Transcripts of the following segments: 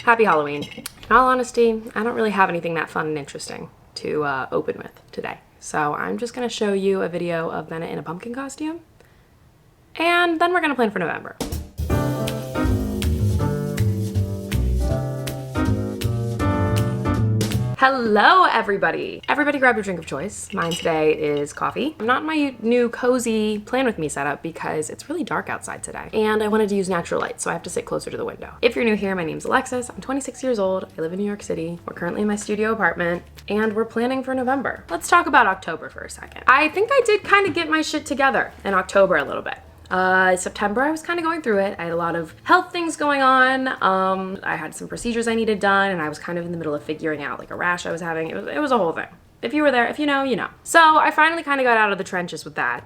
Happy Halloween. In all honesty, I don't really have anything that fun and interesting to open with today. So I'm just gonna show you a video of Bennett in a pumpkin costume, and then we're gonna plan for November. Hello, everybody. Everybody grab your drink of choice. Mine today is coffee. I'm not in my new cozy plan with me setup because it's really dark outside today and I wanted to use natural light, so I have to sit closer to the window. If you're new here, my name's Alexis. I'm 26 years old. I live in New York City. We're currently in my studio apartment and we're planning for November. Let's talk about October for a second. I think I did kind of get my shit together in October a little bit. September, I was kind of going through it. I had a lot of health things going on. I had some procedures I needed done, and I was kind of in the middle of figuring out like a rash I was having. It was a whole thing. If you were there, if you know, you know. So I finally kind of got out of the trenches with that.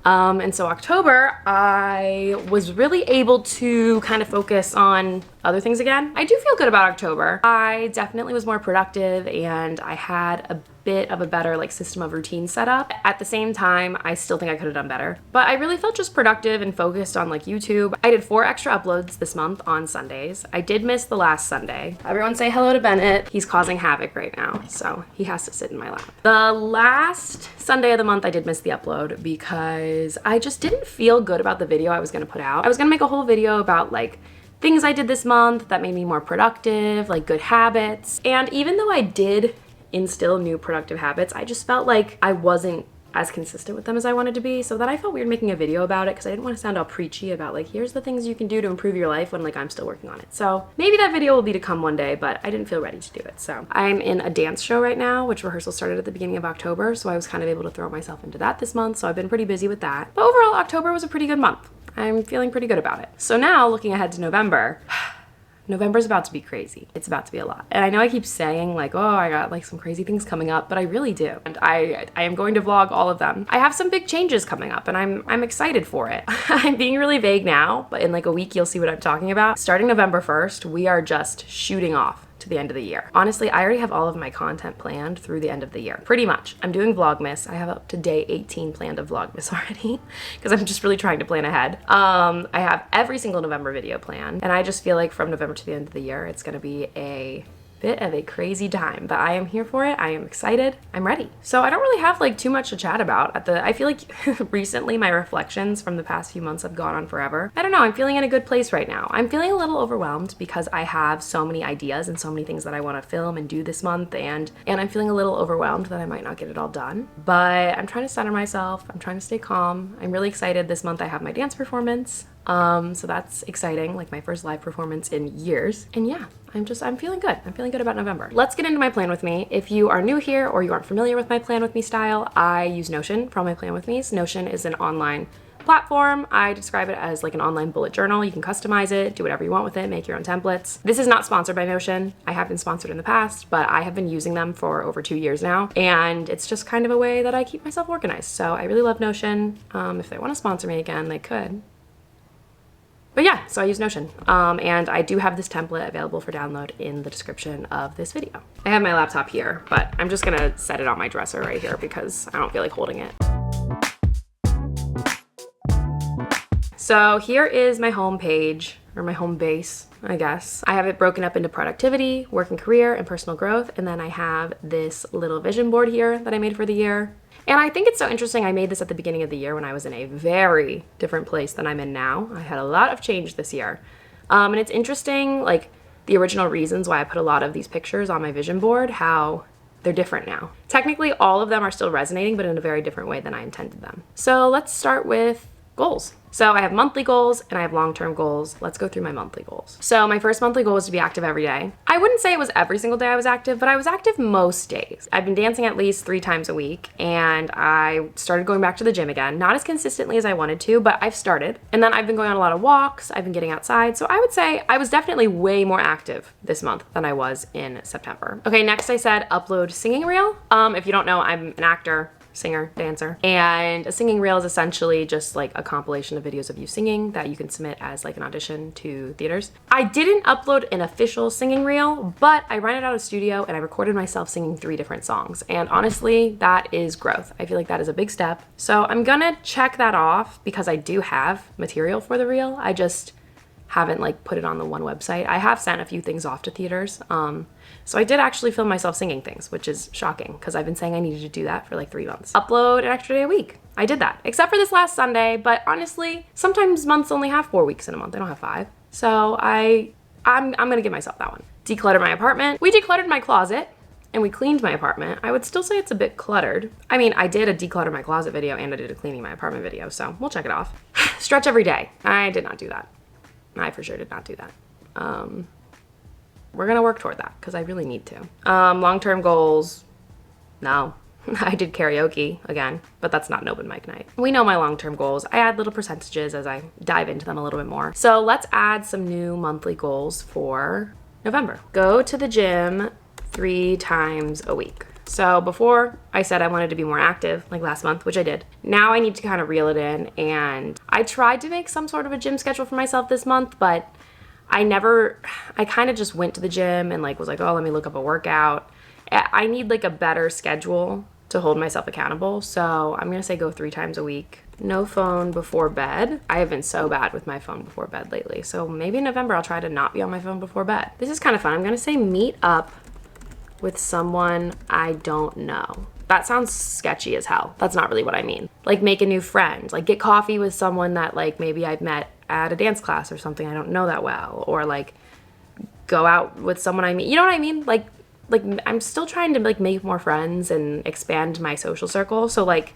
And so October, I was really able to kind of focus on other things again. I do feel good about October. I definitely was more productive and I had a bit of a better like system of routine set up. At the same time, I still think I could have done better, but I really felt just productive and focused on like YouTube. I did 4 extra uploads this month on Sundays. I did miss the last Sunday. Everyone say hello to Bennett. He's causing havoc right now, so he has to sit in my lap. The last Sunday of the month, I did miss the upload because I just didn't feel good about the video I was gonna put out. I was gonna make a whole video about like things I did this month that made me more productive, like good habits. And even though I did instill new productive habits, I just felt like I wasn't as consistent with them as I wanted to be, so that I felt weird making a video about it because I didn't want to sound all preachy about like, here's the things you can do to improve your life when like I'm still working on it. So maybe that video will be to come one day, but I didn't feel ready to do it. So I'm in a dance show right now, which rehearsal started at the beginning of October, so I was kind of able to throw myself into that this month, so I've been pretty busy with that. But overall, October was a pretty good month. I'm feeling pretty good about it. So now looking ahead to November, November's about to be crazy. It's about to be a lot. And I know I keep saying like, oh, I got like some crazy things coming up, but I really do. And I am going to vlog all of them. I have some big changes coming up and I'm excited for it. I'm being really vague now, but in like a week, you'll see what I'm talking about. Starting November 1st, we are just shooting off to the end of the year. Honestly, I already have all of my content planned through the end of the year. Pretty much. I'm doing Vlogmas. I have up to day 18 planned of Vlogmas already because I'm just really trying to plan ahead. I have every single November video planned, and I just feel like from November to the end of the year, it's gonna be a bit of a crazy time, but I am here for it. I am excited. I'm ready. So I don't really have like too much to chat about I feel like recently my reflections from the past few months have gone on forever. I don't know, I'm feeling in a good place right now. I'm feeling a little overwhelmed because I have so many ideas and so many things that I want to film and do this month, and I'm feeling a little overwhelmed that I might not get it all done, but I'm trying to center myself. I'm trying to stay calm. I'm really excited. This month I have my dance performance. So that's exciting, like my first live performance in years. And yeah, I'm feeling good. I'm feeling good about November. Let's get into my plan with me. If you are new here or you aren't familiar with my plan with me style, I use Notion for all my plan with me's. Notion is an online platform. I describe it as like an online bullet journal. You can customize it, do whatever you want with it, make your own templates. This is not sponsored by Notion. I have been sponsored in the past, but I have been using them for over 2 years now. And it's just kind of a way that I keep myself organized. So I really love Notion. If they want to sponsor me again, they could. But yeah, so I use Notion. And I do have this template available for download in the description of this video. I have my laptop here, but I'm just gonna set it on my dresser right here because I don't feel like holding it. So here is my home page, or my home base, I guess. I have it broken up into productivity, work and career, and personal growth. And then I have this little vision board here that I made for the year. And I think it's so interesting. I made this at the beginning of the year when I was in a very different place than I'm in now. I had a lot of change this year. And it's interesting, like the original reasons why I put a lot of these pictures on my vision board, how they're different now. Technically, all of them are still resonating, but in a very different way than I intended them. So let's start with goals. So I have monthly goals and I have long-term goals. Let's go through my monthly goals. So my first monthly goal was to be active every day. I wouldn't say it was every single day I was active, but I was active most days. I've been dancing at least 3 times a week and I started going back to the gym again. Not as consistently as I wanted to, but I've started. And then I've been going on a lot of walks. I've been getting outside. So I would say I was definitely way more active this month than I was in September. Okay, next I said upload singing reel. If you don't know, I'm an actor, singer, dancer. And a singing reel is essentially just like a compilation of videos of you singing that you can submit as like an audition to theaters. I didn't upload an official singing reel, but I rented out a studio and I recorded myself singing 3 different songs. And honestly, that is growth. I feel like that is a big step. So I'm gonna check that off because I do have material for the reel. I just haven't like put it on the one website. I have sent a few things off to theaters. So I did actually film myself singing things, which is shocking because I've been saying I needed to do that for like 3 months. Upload an extra day a week. I did that, except for this last Sunday, but honestly, sometimes months only have 4 weeks in a month. They don't have 5. So I'm gonna give myself that one. Declutter my apartment. We decluttered my closet and we cleaned my apartment. I would still say it's a bit cluttered. I mean, I did a declutter my closet video and I did a cleaning my apartment video, so we'll check it off. Stretch every day. I did not do that. I for sure did not do that. We're gonna work toward that because I really need to. Long-term goals, no. I did karaoke again, but that's not an open mic night. We know my long-term goals. I add little percentages as I dive into them a little bit more. So let's add some new monthly goals for November. Go to the gym 3 times a week. So before I said I wanted to be more active, like last month, which I did. Now I need to kind of reel it in, and I tried to make some sort of a gym schedule for myself this month, but I kind of just went to the gym and like was like, oh, let me look up a workout. I need like a better schedule to hold myself accountable. So I'm gonna say go 3 times a week. No phone before bed. I have been so bad with my phone before bed lately. So maybe in November I'll try to not be on my phone before bed. This is kind of fun. I'm gonna say meet up with someone I don't know. That sounds sketchy as hell. That's not really what I mean. Like make a new friend, like get coffee with someone that like maybe I've met at a dance class or something I don't know that well, or like go out with someone I meet. You know what I mean? Like I'm still trying to like make more friends and expand my social circle. So like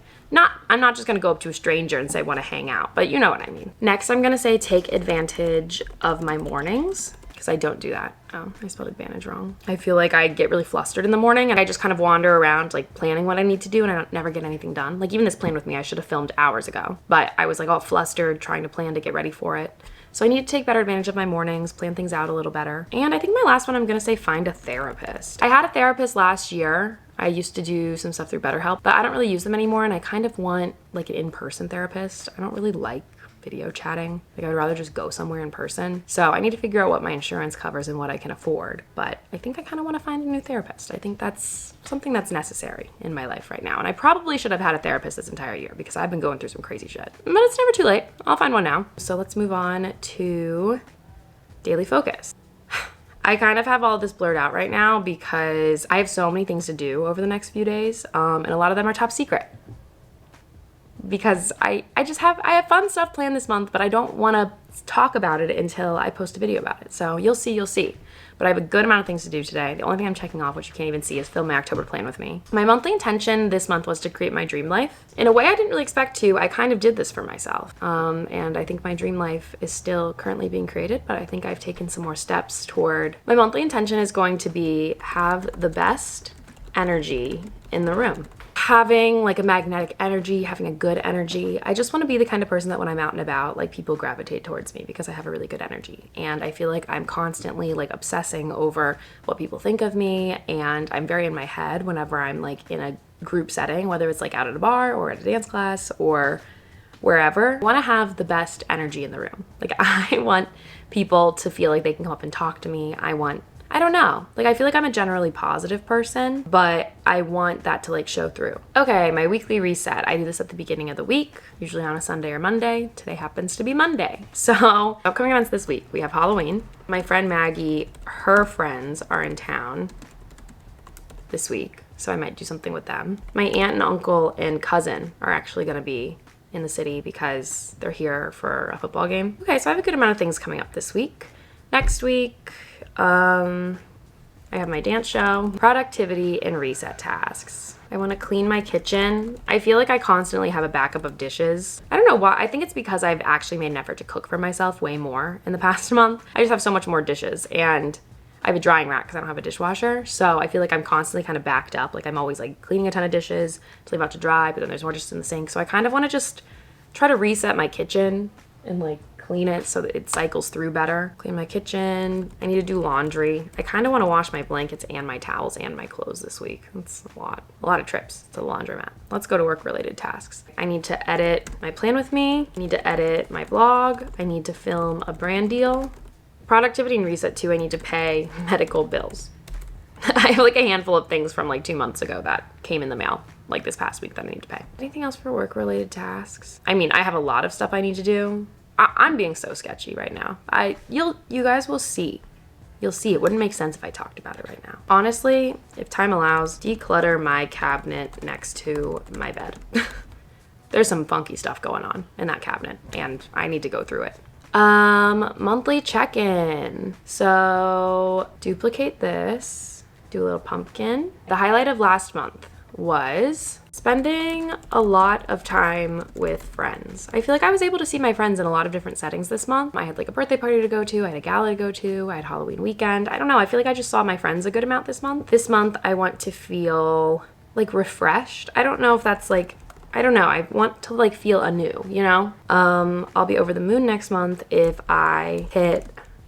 I'm not just gonna go up to a stranger and say I wanna hang out, but you know what I mean. Next, I'm gonna say take advantage of my mornings, because I don't do that. Oh, I spelled advantage wrong. I feel like I get really flustered in the morning and I just kind of wander around like planning what I need to do and I don't never get anything done. Like even this plan with me, I should have filmed hours ago, but I was like all flustered trying to plan to get ready for it. So I need to take better advantage of my mornings, plan things out a little better. And I think my last one, I'm gonna say find a therapist. I had a therapist last year. I used to do some stuff through BetterHelp, but I don't really use them anymore and I kind of want like an in-person therapist. I don't really like video chatting. Like I would rather just go somewhere in person. So I need to figure out what my insurance covers and what I can afford. But I think I kind of want to find a new therapist. I think that's something that's necessary in my life right now. And I probably should have had a therapist this entire year because I've been going through some crazy shit. But it's never too late. I'll find one now. So let's move on to daily focus. I kind of have all this blurred out right now because I have so many things to do over the next few days. And a lot of them are top secret. Because I have fun stuff planned this month, but I don't want to talk about it until I post a video about it. So you'll see. But I have a good amount of things to do today. The only thing I'm checking off, which you can't even see, is film my October plan with me. My monthly intention this month was to create my dream life. In a way I didn't really expect to. I kind of did this for myself. And I think my dream life is still currently being created, but I think I've taken some more steps toward. My monthly intention is going to be have the best energy in the room. Having like a magnetic energy, having a good energy. I just want to be the kind of person that when I'm out and about, like people gravitate towards me because I have a really good energy. And I feel like I'm constantly like obsessing over what people think of me. And I'm very in my head whenever I'm like in a group setting, whether it's like out at a bar or at a dance class or wherever. I want to have the best energy in the room. Like I want people to feel like they can come up and talk to me. I don't know. Like I feel like I'm a generally positive person, but I want that to like show through. Okay, my weekly reset. I do this at the beginning of the week, usually on a Sunday or Monday. Today happens to be Monday. So upcoming events this week, we have Halloween. My friend Maggie, her friends are in town this week, so I might do something with them. My aunt and uncle and cousin are actually gonna be in the city because they're here for a football game. Okay, so I have a good amount of things coming up this week. Next week, I have my dance show, productivity, and reset tasks. I want to clean my kitchen. I feel like I constantly have a backup of dishes. I don't know why. I think it's because I've actually made an effort to cook for myself way more in the past month. I just have so much more dishes, and I have a drying rack because I don't have a dishwasher. So I feel like I'm constantly kind of backed up. Like I'm always like cleaning a ton of dishes until they're about to dry, but then there's more dishes in the sink. So I kind of want to just try to reset my kitchen and like clean it so that it cycles through better. Clean my kitchen. I need to do laundry. I kind of want to wash my blankets and my towels and my clothes this week. That's a lot of trips to the laundromat. Let's go to work related tasks. I need to edit my plan with me. I need to edit my vlog. I need to film a brand deal. Productivity and reset too. I need to pay medical bills. I have like a handful of things from like 2 months ago that came in the mail like this past week that I need to pay. Anything else for work related tasks? I mean, I have a lot of stuff I need to do. I'm being so sketchy right now. You guys will see. You'll see. It wouldn't make sense if I talked about it right now. Honestly, if time allows, declutter my cabinet next to my bed. There's some funky stuff going on in that cabinet, and I need to go through it. Monthly check-in. So duplicate this, do a little pumpkin. The highlight of last month was spending a lot of time with friends. I feel like I was able to see my friends in a lot of different settings this month. I had like a birthday party to go to, I had a gala to go to, I had Halloween weekend. I don't know, I feel like I just saw my friends a good amount this month. This month I want to feel like refreshed. I don't know if that's like, I don't know, I want to like feel anew, you know? I'll be over the moon next month if I hit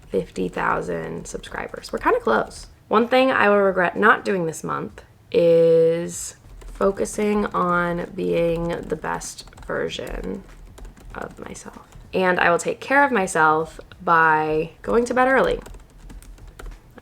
50,000 subscribers. We're kind of close. One thing I will regret not doing this month is focusing on being the best version of myself. And I will take care of myself by going to bed early,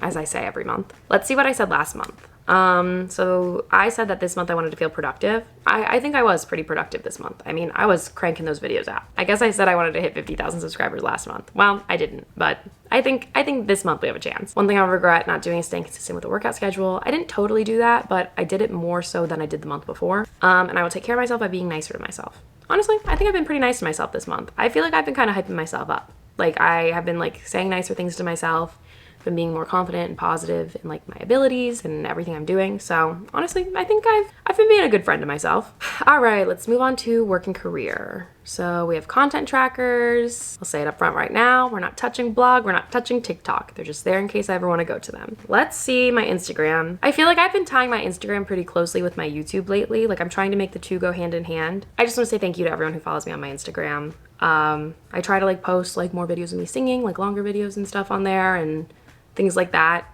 as I say every month. Let's see what I said last month. So I said that this month I wanted to feel productive. I think I was pretty productive this month. I mean, I was cranking those videos out. I guess I said I wanted to hit 50,000 subscribers last month. Well, I didn't, but I think this month we have a chance. One thing I'll regret not doing is staying consistent with the workout schedule. I didn't totally do that, but I did it more so than I did the month before. And I will take care of myself by being nicer to myself. Honestly, I think I've been pretty nice to myself this month. I feel like I've been kind of hyping myself up. Like I have been like saying nicer things to myself, been being more confident and positive in like my abilities and everything I'm doing. So honestly, I think I've been being a good friend to myself. All right, let's move on to work and career. So we have content trackers. I'll say it up front right now. We're not touching blog. We're not touching TikTok. They're just there in case I ever want to go to them. Let's see my Instagram. I feel like I've been tying my Instagram pretty closely with my YouTube lately. Like I'm trying to make the two go hand in hand. I just want to say thank you to everyone who follows me on my Instagram. I try to like post like more videos of me singing, like longer videos and stuff on there and things like that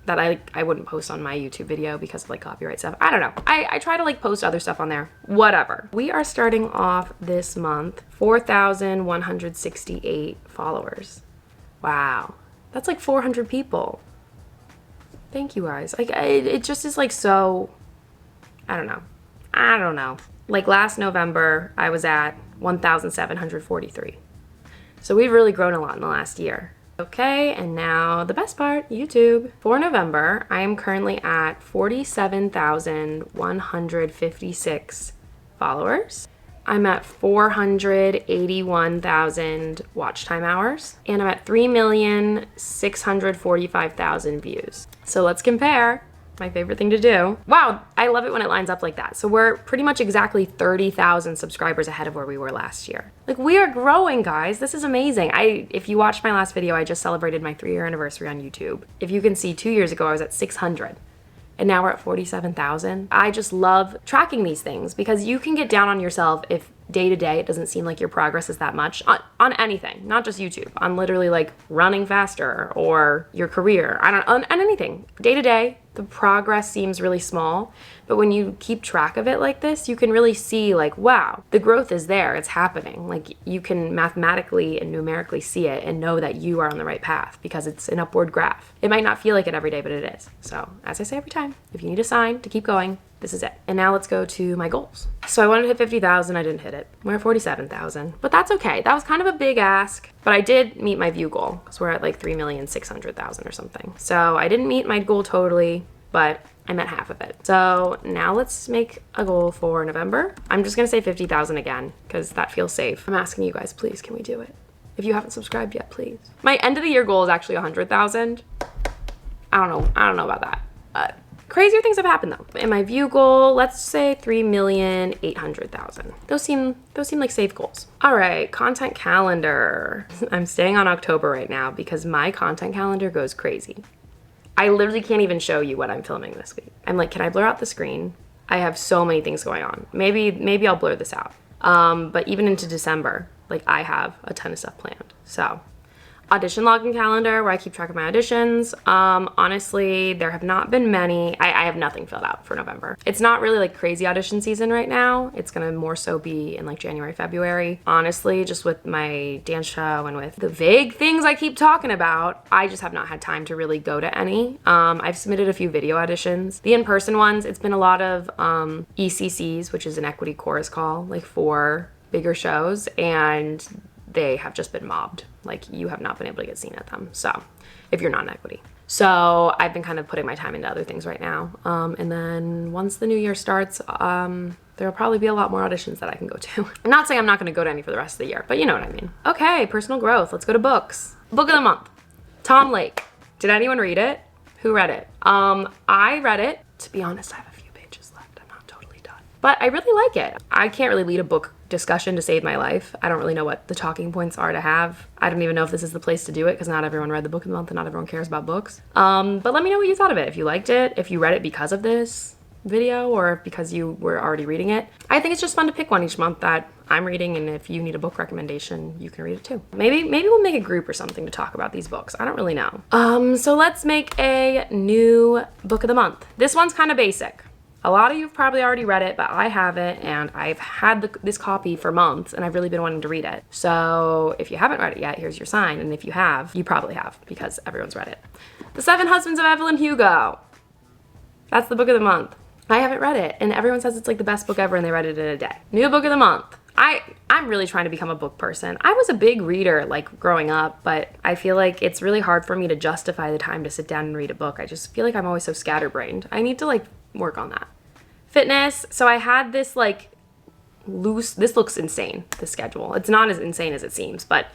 I wouldn't post on my YouTube video because of like copyright stuff. I don't know. I try to like post other stuff on there. Whatever. We are starting off this month 4,168 followers. Wow. That's like 400 people. Thank you guys. Like it just is like so, I don't know. Like last November I was at 1,743. So we've really grown a lot in the last year. Okay, and now the best part, YouTube. For November, I am currently at 47,156 followers. I'm at 481,000 watch time hours, and I'm at 3,645,000 views. So let's compare. My favorite thing to do. Wow, I love it when it lines up like that. So we're pretty much exactly 30,000 subscribers ahead of where we were last year. Like we are growing, guys. This is amazing. If you watched my last video, I just celebrated my 3-year anniversary on YouTube. If you can see, 2 years ago I was at 600. And now we're at 47,000. I just love tracking these things because you can get down on yourself if day to day it doesn't seem like your progress is that much on anything, not just YouTube, on literally like running faster or your career, on anything. Day to day, the progress seems really small, but when you keep track of it like this, you can really see like, wow, the growth is there, it's happening. Like you can mathematically and numerically see it and know that you are on the right path because it's an upward graph. It might not feel like it every day, but it is. So as I say every time, if you need a sign to keep going, this is it. And now let's go to my goals. So I wanted to hit 50,000, I didn't hit it. We're at 47,000, but that's okay. That was kind of a big ask, but I did meet my view goal because we're at like 3,600,000 or something. So I didn't meet my goal totally, but I met half of it. So now let's make a goal for November. I'm just gonna say 50,000 again because that feels safe. I'm asking you guys, please, can we do it? If you haven't subscribed yet, please. My end of the year goal is actually 100,000. I don't know about that. Crazier things have happened though. In my view goal, let's say 3,800,000. Those seem like safe goals. All right, content calendar. I'm staying on October right now because my content calendar goes crazy. I literally can't even show you what I'm filming this week. I'm like, can I blur out the screen? I have so many things going on. Maybe I'll blur this out. But even into December, like I have a ton of stuff planned. So audition login calendar where I keep track of my auditions. Honestly, there have not been many. I have nothing filled out for November. It's not really like crazy audition season right now. It's gonna more so be in like January, February. Honestly, just with my dance show and with the vague things I keep talking about, I just have not had time to really go to any. I've submitted a few video auditions. The in-person ones, it's been a lot of ECCs, which is an equity chorus call, like for bigger shows, and they have just been mobbed. Like, you have not been able to get seen at them. So if you're not in equity. So I've been kind of putting my time into other things right now. And then once the new year starts, there'll probably be a lot more auditions that I can go to. I'm not saying I'm not going to go to any for the rest of the year, but you know what I mean. Okay, personal growth. Let's go to books. Book of the month, Tom Lake. Did anyone read it? Who read it? I read it. To be honest, I have a few pages left. I'm not totally done. But I really like it. I can't really lead a book discussion to save my life. I don't really know what the talking points are to have. I don't even know if this is the place to do it because not everyone read the book of the month and not everyone cares about books. But let me know what you thought of it. If you liked it, if you read it because of this video or because you were already reading it. I think it's just fun to pick one each month that I'm reading, and if you need a book recommendation, you can read it too. Maybe we'll make a group or something to talk about these books. I don't really know. So let's make a new book of the month. This one's kind of basic. A lot of you have probably already read it, but I haven't, and I've had this copy for months, and I've really been wanting to read it. So if you haven't read it yet, here's your sign, and if you have, you probably have, because everyone's read it. The Seven Husbands of Evelyn Hugo. That's the book of the month. I haven't read it, and everyone says it's like the best book ever, and they read it in a day. New book of the month. I'm really trying to become a book person. I was a big reader, like, growing up, but I feel like it's really hard for me to justify the time to sit down and read a book. I just feel like I'm always so scatterbrained. I need to, like, work on that. Fitness. So I had this, like, loose, this looks insane, the schedule. It's not as insane as it seems, but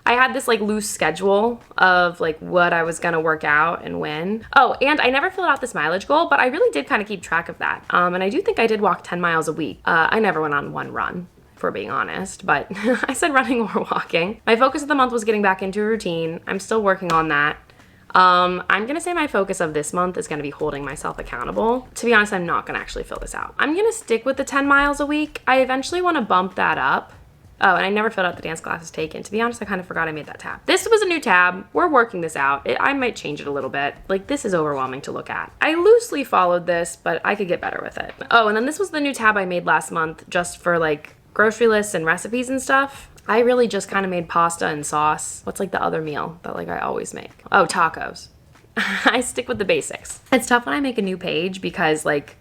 I had this, like, loose schedule of, like, what I was gonna work out and when. Oh, and I never filled out this mileage goal, but I really did kind of keep track of that. And I do think I did walk 10 miles a week. I never went on one run, for being honest, but I said running or walking. My focus of the month was getting back into a routine. I'm still working on that. I'm gonna say my focus of this month is gonna be holding myself accountable. To be honest, I'm not gonna actually fill this out. I'm gonna stick with the 10 miles a week. I eventually wanna bump that up. Oh, and I never filled out the dance classes taken. To be honest, I kind of forgot I made that tab. This was a new tab. We're working this out. I might change it a little bit. Like, this is overwhelming to look at. I loosely followed this, but I could get better with it. Oh, and then this was the new tab I made last month just for, like, grocery lists and recipes and stuff. I really just kind of made pasta and sauce. What's, like, the other meal that, like, I always make? Oh, tacos. I stick with the basics. It's tough when I make a new page because, like,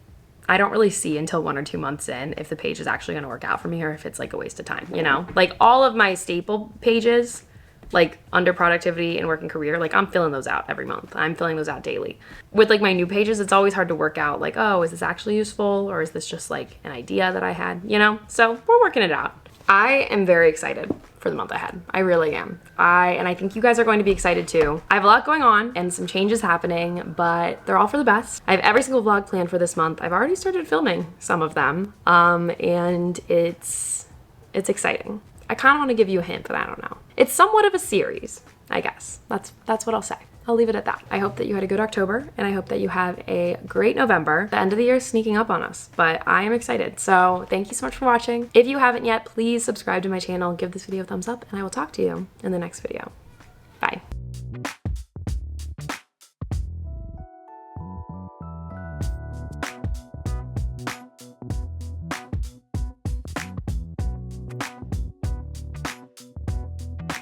I don't really see until 1 or 2 months in if the page is actually going to work out for me or if it's, like, a waste of time, you know? Like, all of my staple pages, like, under productivity and working career, like, I'm filling those out every month. I'm filling those out daily. With, like, my new pages, it's always hard to work out, like, oh, is this actually useful or is this just, like, an idea that I had, you know? So we're working it out. I am very excited for the month ahead. I really am. And I think you guys are going to be excited too. I have a lot going on and some changes happening, but they're all for the best. I have every single vlog planned for this month. I've already started filming some of them, and it's exciting. I kind of want to give you a hint, but I don't know. It's somewhat of a series, I guess. That's what I'll say. I'll leave it at that. I hope that you had a good October, and I hope that you have a great November. The end of the year is sneaking up on us, but I am excited. So thank you so much for watching. If you haven't yet, please subscribe to my channel, give this video a thumbs up, and I will talk to you in the next video. Bye.